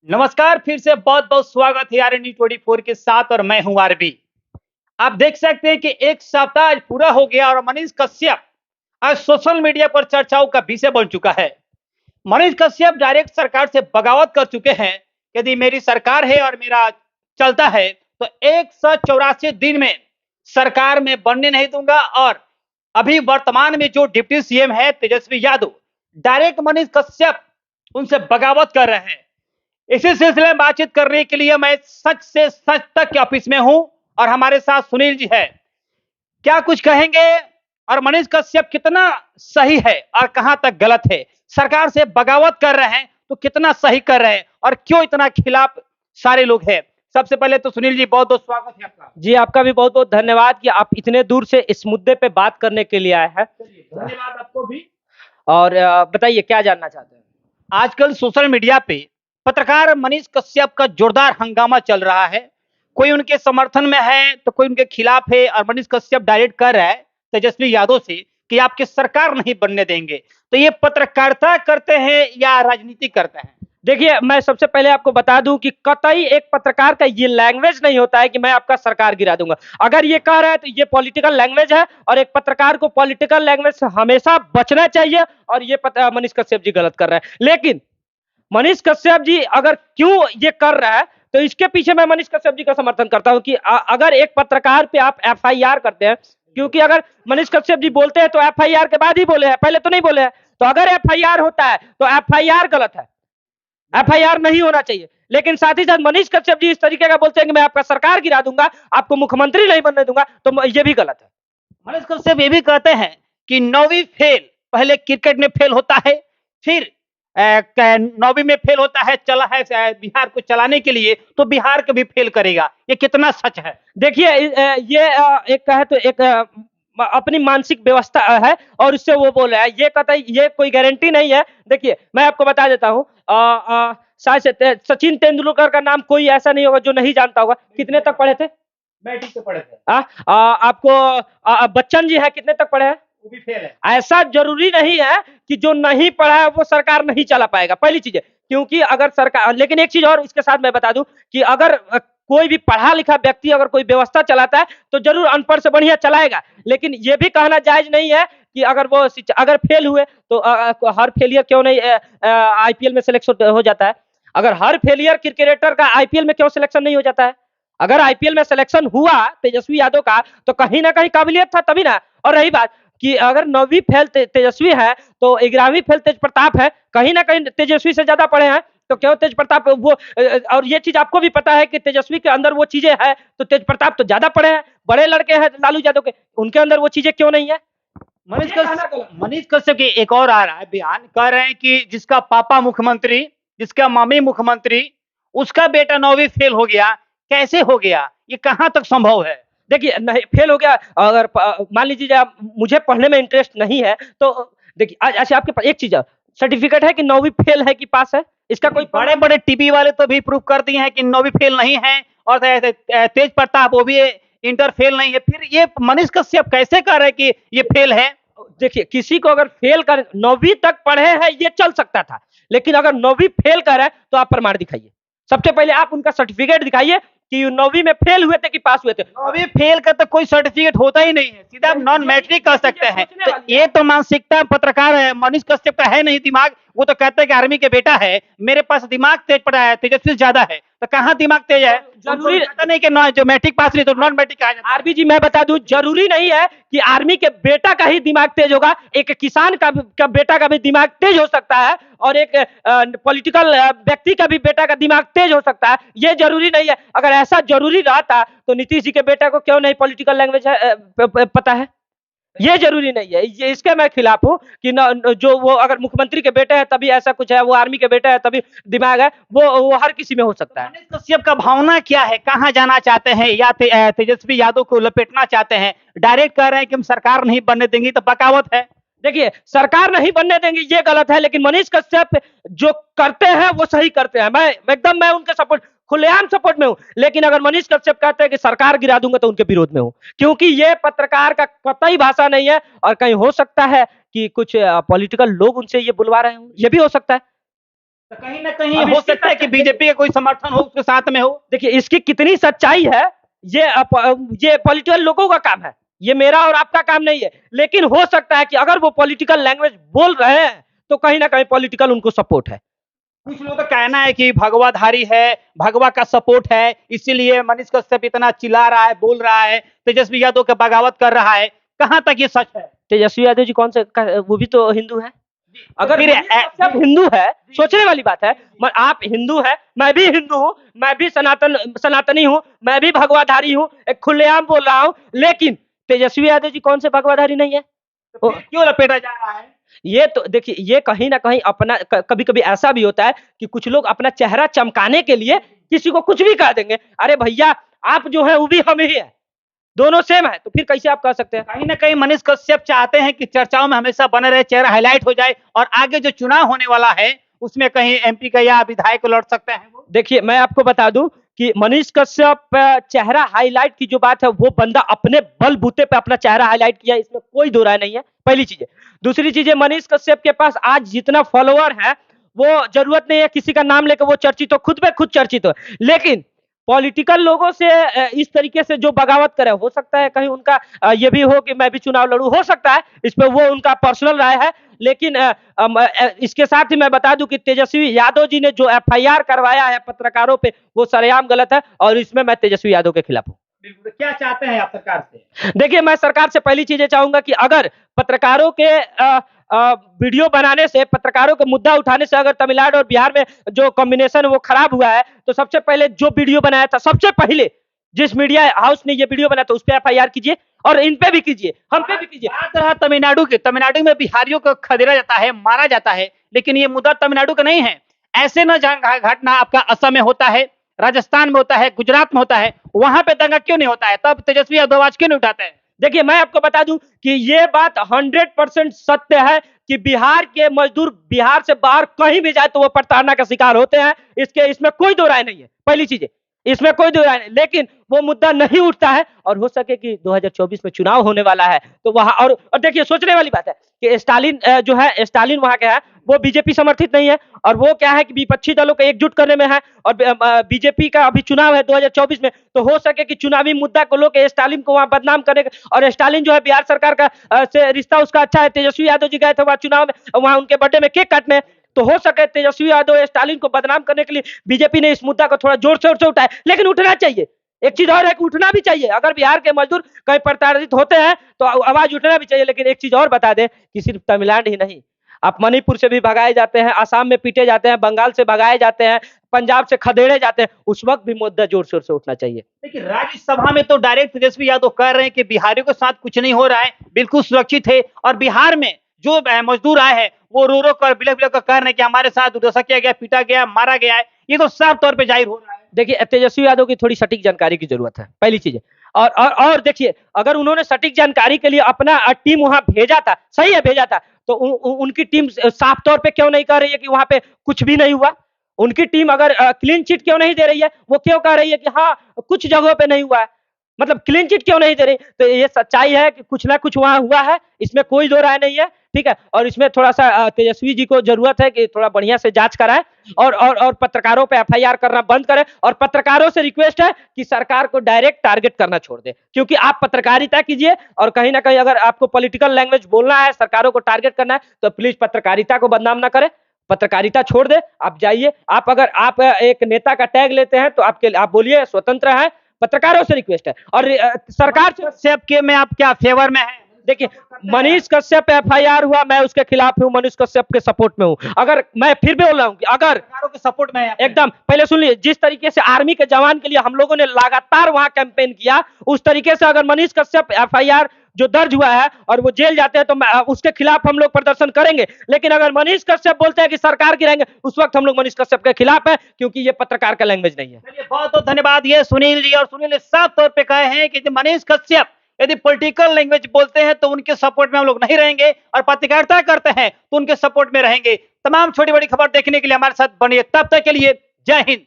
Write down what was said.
नमस्कार, फिर से बहुत-बहुत स्वागत है आरएनडी 24 के साथ और मैं हूं आरबी। आप देख सकते हैं कि एक सप्ताह आज पूरा हो गया और मनीष कश्यप आज सोशल मीडिया पर चर्चाओं का विषय बन चुका है। मनीष कश्यप डायरेक्ट सरकार से बगावत कर चुके हैं। यदि मेरी सरकार है और मेरा चलता है तो 184 दिन में सरकार में बनने नहीं दूंगा और अभी वर्तमान में जो डिप्टी सीएम है तेजस्वी यादव, डायरेक्ट मनीष कश्यप उनसे बगावत कर रहे हैं। इसी सिलसिले में बातचीत करने के लिए मैं सच से सच तक के ऑफिस में हूं और हमारे साथ सुनील जी है। क्या कुछ कहेंगे और मनीष कश्यप कितना सही है और कहां तक गलत है? सरकार से बगावत कर रहे हैं तो कितना सही कर रहे हैं और क्यों इतना खिलाफ सारे लोग हैं? सबसे पहले तो सुनील जी बहुत-बहुत स्वागत है आपका। जी, आपका भी बहुत-बहुत धन्यवाद कि आप इतने दूर से इस मुद्दे पे बात करने के लिए आए हैं। धन्यवाद आपको भी। और बताइए क्या जानना चाहते हैं? आजकल सोशल मीडिया पे पत्रकार मनीष कश्यप का जोरदार हंगामा चल रहा है। कोई उनके समर्थन में है तो कोई उनके खिलाफ है और मनीष कश्यप डायरेक्ट कर रहा है तेजस्वी यादव से कि आपकी सरकार नहीं बनने देंगे। तो ये पत्रकारिता करते हैं या राजनीति करते हैं? देखिए, मैं सबसे पहले आपको बता दूं कि कतई एक पत्रकार का ये लैंग्वेज नहीं होता है कि मैं आपका सरकार गिरा दूंगा। अगर ये कह रहा है तो ये पॉलिटिकल लैंग्वेज है और एक पत्रकार को पॉलिटिकल लैंग्वेज से हमेशा बचना चाहिए और ये मनीष कश्यप जी गलत कर रहे हैं। लेकिन मनीष कश्यप जी अगर क्यों ये कर रहा है तो इसके पीछे मैं मनीष कश्यप जी का समर्थन करता हूं कि अगर एक पत्रकार पे आप एफआईआर करते हैं, क्योंकि अगर मनीष कश्यप जी बोलते हैं तो एफआईआर के बाद ही बोले हैं, पहले तो नहीं बोले हैं। तो अगर एफआईआर होता है तो एफआईआर गलत है, एफआईआर नहीं होना चाहिए। लेकिन साथ ही साथ मनीष कश्यप जी इस तरीके का बोलते हैं कि मैं आपका सरकार गिरा दूंगा, आपको मुख्यमंत्री नहीं बनने दूंगा, तो ये भी गलत है। मनीष कश्यप ये भी कहते हैं कि नौवीं फेल, पहले क्रिकेट में फेल होता है, फिर नौवीं में फेल होता है, चला है बिहार को चलाने के लिए तो बिहार को भी फेल करेगा। ये कितना सच है? देखिए, ये एक कहे तो एक अपनी मानसिक व्यवस्था है और उससे वो बोल रहा है। ये कतई ये कोई गारंटी नहीं है। देखिए, मैं आपको बता देता हूँ, शायद से सचिन तेंदुलकर का नाम कोई ऐसा नहीं होगा जो नहीं जानता होगा। कितने तक पढ़े थे? मैट्रिक से पढ़े थे। आपको बच्चन जी है, कितने तक पढ़े हैं? वो भी फेल है। ऐसा जरूरी नहीं है कि जो नहीं पढ़ा है वो सरकार नहीं चला पाएगा, पहली चीज है। क्योंकि अगर सरकार, लेकिन एक चीज और इसके साथ मैं बता दूं कि अगर कोई भी पढ़ा लिखा व्यक्ति अगर कोई व्यवस्था चलाता है तो जरूर अनपढ़ से बढ़िया चलाएगा। लेकिन ये भी कहना जायज नहीं है कि अगर वो अगर फेल हुए तो हर फेलियर क्यों नहीं आईपीएल में सिलेक्शन हो जाता है? अगर हर फेलियर क्रिकेटर का आईपीएल में क्यों सिलेक्शन नहीं हो जाता है? अगर आईपीएल में सिलेक्शन हुआ तेजस्वी यादव का तो कहीं ना कहीं काबिलियत था तभी ना। और रही बात कि अगर 9वीं फेल तेजस्वी है तो 11वीं फेल तेज प्रताप है, कहीं ना कहीं तेजस्वी से ज्यादा पढ़े हैं। तो क्यों तेज प्रताप वो और ये चीज आपको भी पता है कि तेजस्वी के अंदर वो चीजें है तो तेज प्रताप तो ज्यादा पढ़े हैं, बड़े लड़के हैं लालू यादव के, उनके अंदर वो चीजें क्यों नहीं है? मनीष कश्यप की एक और आ रहा है बयान, कह रहे हैं कि जिसका पापा मुख्यमंत्री, जिसका मम्मी मुख्यमंत्री, उसका बेटा 9वीं फेल हो गया। कैसे हो गया? ये कहां तक संभव है? देखिए, नहीं फेल हो गया, अगर मान लीजिए आप, मुझे पढ़ने में इंटरेस्ट नहीं है तो देखिए अच्छा आपके पास एक चीज है, सर्टिफिकेट है कि 9वीं फेल है कि पास है? इसका कोई बड़े बड़े टीवी वाले तो भी प्रूफ कर दिए हैं कि 9वीं फेल नहीं है और तेज प्रताप वो भी इंटर फेल नहीं है। फिर ये मनीष कश्यप कैसे कह रहे हैं कि ये फेल है? देखिए, किसी को अगर फेल कर 9वीं तक पढ़े हैं ये चल सकता था, लेकिन अगर 9वीं फेल कर रहे हैं तो आप प्रमाण दिखाइए। सबसे पहले आप उनका सर्टिफिकेट दिखाइए कि 9वीं में फेल हुए थे कि पास हुए थे। 9वीं फेल का तो कोई सर्टिफिकेट होता ही नहीं है, सीधा आप नॉन मैट्रिक कर सकते हैं। तो ये तो मानसिकता पत्रकार है, मनीष कश्यप का है नहीं दिमाग। वो तो कहते हैं कि आर्मी के बेटा है, मेरे पास दिमाग तेज पड़ा है, तेजस्वी ज्यादा है। तो कहाँ दिमाग तेज है? जरूरी नहीं कि जो मैट्रिक पास नहीं तो नॉन मैट्रिक कहा जाता है। आरबी जी, मैं बता दूं, जरूरी नहीं है कि आर्मी के बेटा का ही दिमाग तेज होगा, एक किसान का बेटा का भी दिमाग तेज हो सकता है और एक पॉलिटिकल व्यक्ति का भी बेटा का दिमाग तेज हो सकता है। ये जरूरी नहीं है। अगर ऐसा जरूरी रहता तो नीतीश जी के बेटा को क्यों नहीं पॉलिटिकल लैंग्वेज पता है? ये जरूरी नहीं है। ये इसके मैं खिलाफ हूँ कि जो वो अगर मुख्यमंत्री के बेटे हैं तभी ऐसा कुछ है, वो आर्मी के बेटे हैं तभी दिमाग है, वो हर किसी में हो सकता है। मनीष कश्यप का भावना क्या है? कहाँ जाना चाहते हैं? या तेजस्वी यादव को लपेटना चाहते हैं? डायरेक्ट कह रहे हैं कि हम सरकार नहीं बनने देंगे, तो बगावत है। देखिए, सरकार नहीं बनने देंगे ये गलत है, लेकिन मनीष कश्यप जो करते हैं वो सही करते हैं। मैं उनके सपोर्ट, खुलेआम सपोर्ट में हूं। लेकिन अगर मनीष कश्यप कहते हैं कि सरकार गिरा दूंगा तो उनके विरोध में हूं, क्योंकि ये पत्रकार का कतई भाषा नहीं है। और कहीं हो सकता है कि कुछ पॉलिटिकल लोग उनसे ये बुलवा रहे हों, ये भी हो सकता है। तो कहीं ना कहीं हो सकता है कि बीजेपी का कोई समर्थन हो, उसके साथ में हो। देखिए इसकी कितनी सच्चाई है, ये पॉलिटिकल लोगों का काम है, ये मेरा और आपका काम नहीं है। लेकिन हो सकता है कि अगर वो पॉलिटिकल लैंग्वेज बोल रहे हैं तो कहीं ना कहीं पॉलिटिकल उनको सपोर्ट है। कुछ लोगों का कहना है कि भगवाधारी है, भगवा का सपोर्ट है, इसीलिए मनीष कश्यप इतना चिल्ला रहा है, बोल रहा है, तेजस्वी यादव का बगावत कर रहा है। कहां तक ये सच है? तेजस्वी यादव जी कौन से वो भी तो हिंदू है। अगर फिर सब हिंदू है, सोचने वाली बात है। आप हिंदू है, मैं भी हिंदू हूँ, मैं भी सनातनी हूँ, मैं भी भगवाधारी हूँ, एक खुलेआम बोल रहा हूँ। लेकिन तेजस्वी यादव जी कौन से भगवाधारी नहीं है? तो क्यों लपेटा जा रहा है? ये तो देखिए, ये कहीं ना कहीं अपना कभी कभी ऐसा भी होता है कि कुछ लोग अपना चेहरा चमकाने के लिए किसी को कुछ भी कह देंगे। अरे भैया, आप जो है वो भी हम ही है, दोनों सेम है, तो फिर कैसे आप कह सकते हैं? कहीं ना कहीं मनीष कश्यप चाहते हैं कि चर्चाओं में हमेशा बने रहे, चेहरा हाईलाइट हो जाए और आगे जो चुनाव होने वाला है उसमें कहीं एमपी का या विधायक को लड़ सकते हैं वो। देखिए मैं आपको बता दूं कि मनीष कश्यप चेहरा हाईलाइट की जो बात है, वो बंदा अपने बलबूते पे अपना चेहरा हाईलाइट किया, इसमें कोई दो राय नहीं है, पहली चीज है। दूसरी चीज है, मनीष कश्यप के पास आज जितना फॉलोअर है, वो जरूरत नहीं है किसी का नाम लेकर वो चर्चित हो, खुद पे खुद चर्चित हो। लेकिन पॉलिटिकल लोगों से इस तरीके से जो बगावत करे, हो सकता है कहीं उनका ये भी हो कि मैं भी चुनाव लड़ूं, हो सकता है, इस पे वो उनका पर्सनल राय है। लेकिन इसके साथ ही मैं बता दूं कि तेजस्वी यादव जी ने जो एफआईआर करवाया है पत्रकारों पे, वो सरेआम गलत है और इसमें मैं तेजस्वी यादव के खिलाफ हूँ। बिल्कुल। क्या चाहते हैं आप सरकार से? देखिए मैं सरकार से पहली चीज ये चाहूंगा कि अगर पत्रकारों के वीडियो बनाने से, पत्रकारों के मुद्दा उठाने से अगर तमिलनाडु और बिहार में जो कॉम्बिनेशन वो खराब हुआ है, तो सबसे पहले जो वीडियो बनाया था, सबसे पहले जिस मीडिया हाउस ने ये वीडियो बनाया था, उस पर एफआईआर कीजिए और इन पे भी कीजिए, हम पे भी कीजिए। बात रहा तमिलनाडु की, तमिलनाडु में बिहारियों को खदेड़ा जाता है, मारा जाता है, लेकिन ये मुद्दा तमिलनाडु का नहीं है। ऐसे न घटना आपका असम में होता है, राजस्थान में होता है, गुजरात में होता है, वहां पे दंगा क्यों नहीं होता है? तब तेजस्वी यादव आवाज क्यों नहीं उठाते हैं? देखिए मैं आपको बता दूं कि ये बात 100% सत्य है कि बिहार के मजदूर बिहार से बाहर कहीं भी जाए तो वो प्रताड़ना का शिकार होते हैं, इसमें कोई दो राय नहीं है, पहली चीज है, इसमें कोई दो राय नहीं। लेकिन वो मुद्दा नहीं उठता है और हो सके कि 2024 में चुनाव होने वाला है, तो वहां और देखिए सोचने वाली बात है कि स्टालिन जो है, स्टालिन वहां क्या है, वो बीजेपी समर्थित नहीं है, और वो क्या है कि विपक्षी दलों को एकजुट करने में है, और बीजेपी का अभी चुनाव है 2024 में, तो हो सके कि चुनावी मुद्दा को लोग स्टालिन को वहां बदनाम करेगा। और स्टालिन जो है बिहार सरकार का से रिश्ता उसका अच्छा है, तेजस्वी यादव जी गए थे वहां चुनाव में, वहां उनके बर्थडे में केक काटने, तो हो सके तेजस्वी यादव स्टालिन को बदनाम करने के लिए बीजेपी ने इस मुद्दा को थोड़ा जोर शोर से उठाया, लेकिन उठना चाहिए। एक चीज और है कि उठना भी चाहिए, अगर बिहार के मजदूर कहीं प्रताड़ित होते हैं तो आवाज उठना भी चाहिए। लेकिन एक चीज और बता दें कि सिर्फ तमिलनाडु ही नहीं, आप मणिपुर से भी भगाए जाते हैं, आसाम में पीटे जाते हैं, बंगाल से भगाए जाते हैं, पंजाब से खदेड़े जाते हैं, उस वक्त भी मुद्दा जोर शोर से उठना चाहिए। देखिए राज्यसभा में तो डायरेक्ट तेजस्वी यादव कह रहे हैं कि बिहारियों के साथ कुछ नहीं हो रहा है, बिल्कुल सुरक्षित है, और बिहार में जो मजदूर आए हैं वो रो रो कर बिलख बिलख कर कह रहे हैं कि हमारे साथ दुर्दशा किया गया, पीटा गया, मारा गया है। ये तो साफ तौर पे जाहिर हो रहा है। देखिए तेजस्वी यादव की थोड़ी सटीक जानकारी की जरूरत है, पहली चीज है। और देखिए अगर उन्होंने सटीक जानकारी के लिए अपना टीम वहां भेजा था, सही है भेजा था, तो उनकी टीम साफ तौर पे क्यों नहीं कह रही है कि वहां पे कुछ भी नहीं हुआ? उनकी टीम अगर क्लीन चिट क्यों नहीं दे रही है? वो क्यों कह रही है कि हाँ कुछ जगहों पे नहीं हुआ है? मतलब क्लीन चिट क्यों नहीं दे रही? तो ये सच्चाई है कि कुछ ना कुछ वहां हुआ है, इसमें कोई दो राय नहीं है, ठीक है। और इसमें थोड़ा सा तेजस्वी जी को जरूरत है कि थोड़ा बढ़िया से जांच कराएं और पत्रकारों पे एफआईआर करना बंद करें, और पत्रकारों से रिक्वेस्ट है कि सरकार को डायरेक्ट टारगेट करना छोड़ दें, क्योंकि आप पत्रकारिता कीजिए, और कहीं ना कहीं अगर आपको पॉलिटिकल लैंग्वेज बोलना है, सरकारों को टारगेट करना है, तो प्लीज पत्रकारिता को बदनाम ना करें, पत्रकारिता छोड़ दे। आप जाइए, अगर आप एक नेता का टैग लेते हैं तो आप बोलिए, स्वतंत्र है, पत्रकारों से रिक्वेस्ट है। और सरकार से कश्यप के में आप क्या फेवर में है? देखिए मनीष कश्यप एफआईआर हुआ, मैं उसके खिलाफ हूं, मनीष कश्यप के सपोर्ट में हूं। अगर मैं फिर भी बोल रहा हूं कि अगर सरकारों के सपोर्ट में है एकदम, पहले सुन लीजिए, जिस तरीके से आर्मी के जवान के लिए हम लोगों ने लगातार वहां कैंपेन किया, उस तरीके से अगर मनीष कश्यप एफआईआर जो दर्ज हुआ है और वो जेल जाते हैं, तो उसके खिलाफ हम लोग प्रदर्शन करेंगे। लेकिन अगर मनीष कश्यप बोलते हैं कि सरकार गिराएंगे, उस वक्त हम लोग मनीष कश्यप के खिलाफ है, क्योंकि ये पत्रकार का लैंग्वेज नहीं है। चलिए बहुत बहुत धन्यवाद। ये सुनील जी, और सुनील ने साफ तौर पे कहे हैं कि मनीष कश्यप यदि पॉलिटिकल लैंग्वेज बोलते हैं तो उनके सपोर्ट में हम लोग नहीं रहेंगे, और पत्रकारिता करते हैं तो उनके सपोर्ट में रहेंगे। तमाम छोटी बड़ी खबर देखने के लिए हमारे साथ बनिए, तब तक के लिए जय हिंद।